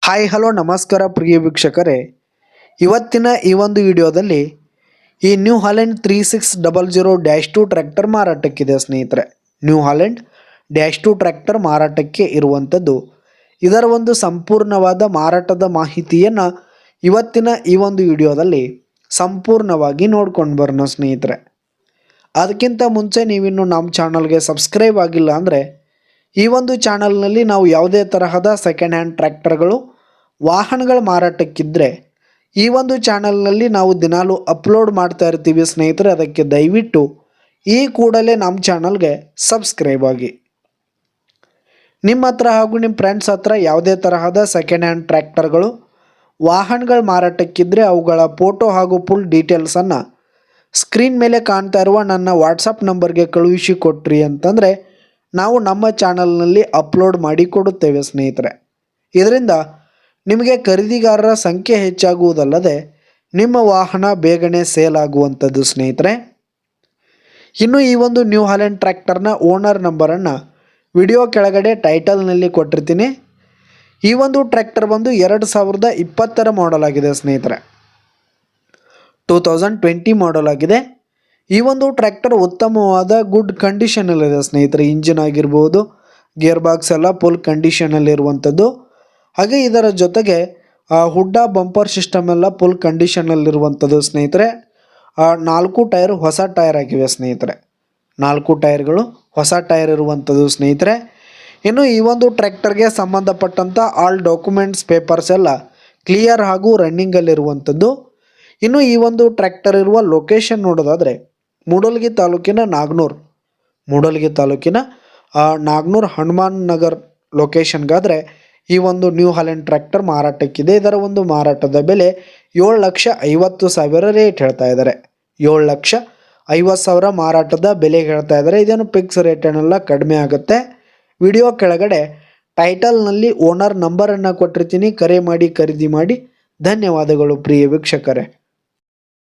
Hi hello ನಮಸ್ಕಾರ ಪ್ರಿಯ ವೀಕ್ಷಕರೇ, ಇವತ್ತಿನ ಈ ಒಂದು ವಿಡಿಯೋದಲ್ಲಿ ಈ ನ್ಯೂ ಹಾಲೆಂಡ್ 3600-2 ಟ್ರ್ಯಾಕ್ಟರ್ ಮಾರಾಟಕ್ಕಿದೆ ಸ್ನೇಹಿತರೆ. ನ್ಯೂ ಹಾಲೆಂಡ್ -2 ಟ್ರ್ಯಾಕ್ಟರ್ ಮಾರಾಟಕ್ಕೆ ಇರುವಂಥದ್ದು. ಇದರ ಒಂದು ಸಂಪೂರ್ಣವಾದ ಮಾರಾಟದ ಮಾಹಿತಿಯನ್ನು ಇವತ್ತಿನ ಈ ಒಂದು ವಿಡಿಯೋದಲ್ಲಿ ಸಂಪೂರ್ಣವಾಗಿ ನೋಡ್ಕೊಂಡು ಬರೋಣ ಸ್ನೇಹಿತರೆ. ಅದಕ್ಕಿಂತ ಮುಂಚೆ ನೀವಿನ್ನು ನಮ್ಮ ಚಾನಲ್ಗೆ ಸಬ್ಸ್ಕ್ರೈಬ್ ಆಗಿಲ್ಲ ಅಂದರೆ ಈ ಒಂದು ಚಾನಲ್ನಲ್ಲಿ ನಾವು ಯಾವುದೇ ತರಹದ ಸೆಕೆಂಡ್ ಹ್ಯಾಂಡ್ ಟ್ರ್ಯಾಕ್ಟರ್ಗಳು ವಾಹನಗಳ ಮಾರಾಟಕ್ಕಿದ್ದರೆ ಈ ಒಂದು ಚಾನಲ್ನಲ್ಲಿ ನಾವು ದಿನಾಲೂ ಅಪ್ಲೋಡ್ ಮಾಡ್ತಾ ಇರ್ತೀವಿ ಸ್ನೇಹಿತರೆ. ಅದಕ್ಕೆ ದಯವಿಟ್ಟು ಈ ಕೂಡಲೇ ನಮ್ಮ ಚಾನಲ್ಗೆ ಸಬ್ಸ್ಕ್ರೈಬ್ ಆಗಿ. ನಿಮ್ಮ ಹತ್ರ ಹಾಗೂ ನಿಮ್ಮ ಫ್ರೆಂಡ್ಸ್ ಹತ್ರ ಯಾವುದೇ ತರಹದ ಸೆಕೆಂಡ್ ಹ್ಯಾಂಡ್ ಟ್ರ್ಯಾಕ್ಟರ್ಗಳು ವಾಹನಗಳ ಮಾರಾಟಕ್ಕಿದ್ದರೆ ಅವುಗಳ ಫೋಟೋ ಹಾಗೂ ಫುಲ್ ಡೀಟೇಲ್ಸನ್ನು ಸ್ಕ್ರೀನ್ ಮೇಲೆ ಕಾಣ್ತಾ ಇರುವ ನನ್ನ ವಾಟ್ಸಪ್ ನಂಬರ್ಗೆ ಕಳುಹಿಸಿ ಕೊಟ್ರಿ ಅಂತಂದರೆ ನಾವು ನಮ್ಮ ಚಾನಲ್ನಲ್ಲಿ ಅಪ್ಲೋಡ್ ಮಾಡಿ ಕೊಡುತ್ತೇವೆ ಸ್ನೇಹಿತರೆ. ಇದರಿಂದ ನಿಮಗೆ ಖರೀದಿಗಾರರ ಸಂಖ್ಯೆ ಹೆಚ್ಚಾಗುವುದಲ್ಲದೆ ನಿಮ್ಮ ವಾಹನ ಬೇಗನೆ ಸೇಲ್ ಆಗುವಂಥದ್ದು ಸ್ನೇಹಿತರೆ. ಇನ್ನು ಈ ಒಂದು ನ್ಯೂ ಹಾಲೆಂಡ್ ಟ್ರ್ಯಾಕ್ಟರ್ನ ಓನರ್ ನಂಬರನ್ನು ವಿಡಿಯೋ ಕೆಳಗಡೆ ಟೈಟಲ್ನಲ್ಲಿ ಕೊಟ್ಟಿರ್ತೀನಿ. ಈ ಒಂದು ಟ್ರ್ಯಾಕ್ಟರ್ ಬಂದು 2020 ಮಾಡೆಲ್ ಆಗಿದೆ ಸ್ನೇಹಿತರೆ. 2020 ಮಾಡೆಲ್ ಆಗಿದೆ. ಈ ಒಂದು ಟ್ರ್ಯಾಕ್ಟರ್ ಉತ್ತಮವಾದ ಗುಡ್ ಕಂಡೀಷನಲ್ಲಿದೆ ಸ್ನೇಹಿತರೆ. ಇಂಜಿನ್ ಆಗಿರ್ಬೋದು, ಗೇರ್ ಬಾಕ್ಸ್ ಎಲ್ಲ ಫುಲ್ ಕಂಡೀಷನಲ್ಲಿರುವಂಥದ್ದು. ಹಾಗೆ ಇದರ ಜೊತೆಗೆ ಹುಡ್ಡ ಬಂಪರ್ ಸಿಸ್ಟಮ್ ಎಲ್ಲ ಫುಲ್ ಕಂಡೀಷನಲ್ಲಿರುವಂಥದ್ದು ಸ್ನೇಹಿತರೆ. 4 ಟೈರ್ ಹೊಸ ಟೈರ್ ಆಗಿವೆ ಸ್ನೇಹಿತರೆ. 4 ಟೈರ್ಗಳು ಹೊಸ ಟೈರ್ ಇರುವಂಥದ್ದು ಸ್ನೇಹಿತರೆ. ಇನ್ನು ಈ ಒಂದು ಟ್ರ್ಯಾಕ್ಟರ್ಗೆ ಸಂಬಂಧಪಟ್ಟಂಥ ಆಲ್ ಡಾಕ್ಯುಮೆಂಟ್ಸ್ ಪೇಪರ್ಸ್ ಎಲ್ಲ ಕ್ಲಿಯರ್ ಹಾಗೂ ರನ್ನಿಂಗಲ್ಲಿರುವಂಥದ್ದು. ಇನ್ನು ಈ ಒಂದು ಟ್ರ್ಯಾಕ್ಟರ್ ಇರುವ ಲೊಕೇಶನ್ ನೋಡೋದಾದರೆ ಮೂಡಲಗಿ ತಾಲೂಕಿನ ನಾಗನೂರ್ ಹನುಮಾನ್ ನಗರ್ ಲೊಕೇಶನ್ಗಾದರೆ ಈ ಒಂದು ನ್ಯೂ ಹಾಲೆಂಡ್ ಟ್ರ್ಯಾಕ್ಟರ್ ಮಾರಾಟಕ್ಕಿದೆ. ಇದರ ಒಂದು ಮಾರಾಟದ ಬೆಲೆ 7,50,000 ರೇಟ್ ಹೇಳ್ತಾ ಇದ್ದಾರೆ. 7,50,000 ಮಾರಾಟದ ಬೆಲೆ ಹೇಳ್ತಾ ಇದ್ದಾರೆ. ಇದೇನು ಫಿಕ್ಸ್ ರೇಟ್ ಏನೆಲ್ಲ ಕಡಿಮೆ ಆಗುತ್ತೆ. ವಿಡಿಯೋ ಕೆಳಗಡೆ ಟೈಟಲ್ನಲ್ಲಿ ಓನರ್ ನಂಬರನ್ನು ಕೊಟ್ಟಿರ್ತೀನಿ. ಕರೆ ಮಾಡಿ ಖರೀದಿ ಮಾಡಿ. ಧನ್ಯವಾದಗಳು ಪ್ರಿಯ ವೀಕ್ಷಕರೇ.